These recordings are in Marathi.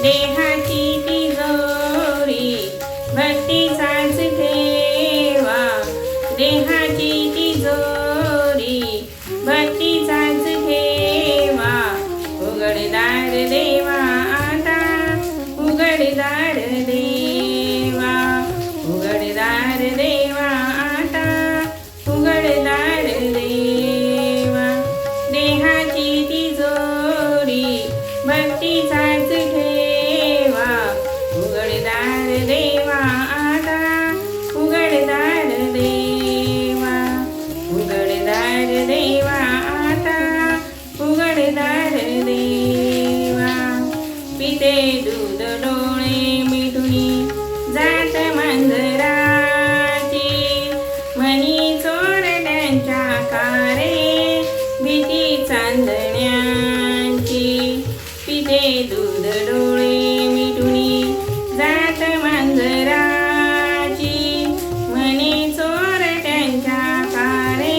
देहाची तिजोरी भक्तीचाच ठेवा, देहाची तिजोरी भक्तीचाच ठेवा. उघडदार देवा आता, उघडदार देवा, उघडदार देवा आता, उघडदार देवा. देहाची तिजोरी भक्तीचाच ठेवा, उघडदार देवा आता, उघडदार देवा, उघडदार देवा आता, उघडदार देवा. पिते दूध डोळे मिटुनी जात मांजराची, मनी चोरट्यांच्या कारे भीती चांदण्याची. पिते दूध डोळे मिटुनी जात मांजराची, मनी चोरट्यांच्या कारे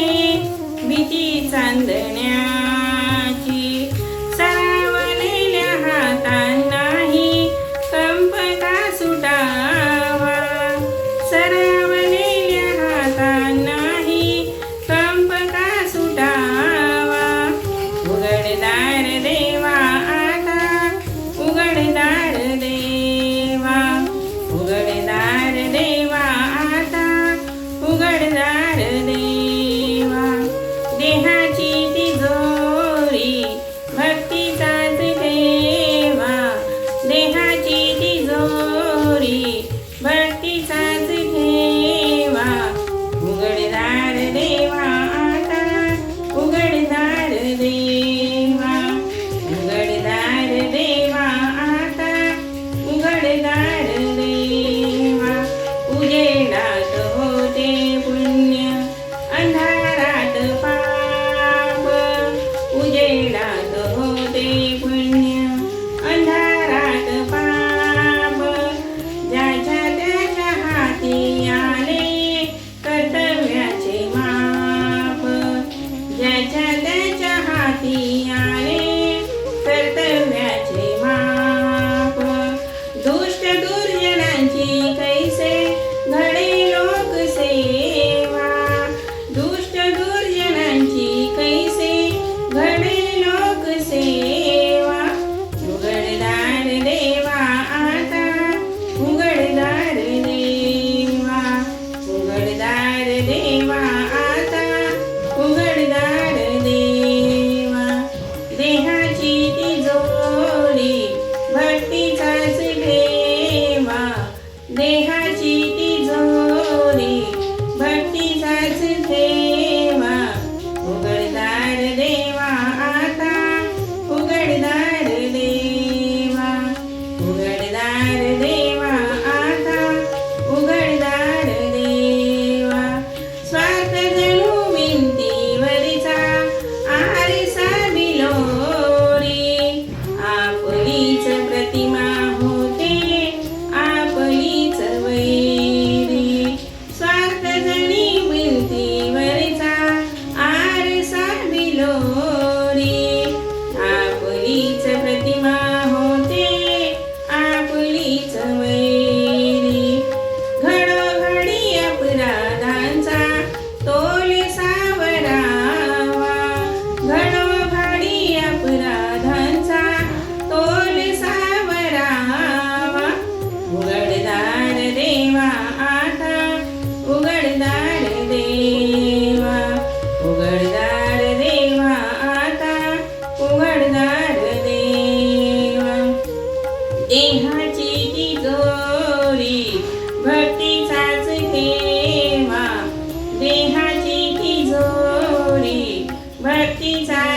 भीती चांदण्याची. सरावलेल्या हातांनाही कंप का सुटावा, सरावलेल्या हातांनाही कंप का सुटावा. उघडदार देवा आता, उघडदार देवा, उघडदार देवा आता, उघडदार देवा. देहाची तिजोरी भक्तीचाच ठेवा, देहाची तिजोरी भक्तीचाच ठेवा. उघडदार देवा आता, उघडदार देवा, उघडदार देवा आता, उघडदार देवा. उजेडात होते पुण्य, अंधारात पाप, उजेडात होते पुण्य, अंधारात पाप. ज्याच्या त्याच्या हाती आले कर्तव्याचे माप, ज्याच्या त्याच्या हाती आले कर्तव्याचे माप. दुष्ट दुर्जनांची कैसे घडे लोकसेवा, दुष्ट दुर्जनांची कैसे घडे लोकसेवा. उघडदार देवा आता, उघडदार देवा, उघडदार देवा आता, उघडदार देवा. देहाची तिजोरी भक्तीचाच ठेवा, देहाची तिजोरी भक्तीचाच ठेवा. उघडदार देवा आता, उघडदार देवा, उघडदार देवा आता, उघडदार देवा. स्वार्थ जणू भिंतीवरचा आरसा बिलोरी, आपलीच प्रतिमा होते आपलीच वैरी. स्वार्थ जणी भिंतीवरचा आरसा बिलोरी, आपलीच प्रतिमा होते आपलीच वैरी. घडोघडी अपराधांचा तोल सावरावा, घडोघडी अपराधांचा तोल सावरावा. उघडदार देवा आता, उघडदार देवा, उघडदार देवा आता, उघडदार देवा. देहाची तिजोरी भक्तीचाच ठेवा, देहाची तिजोरी भक्तीचा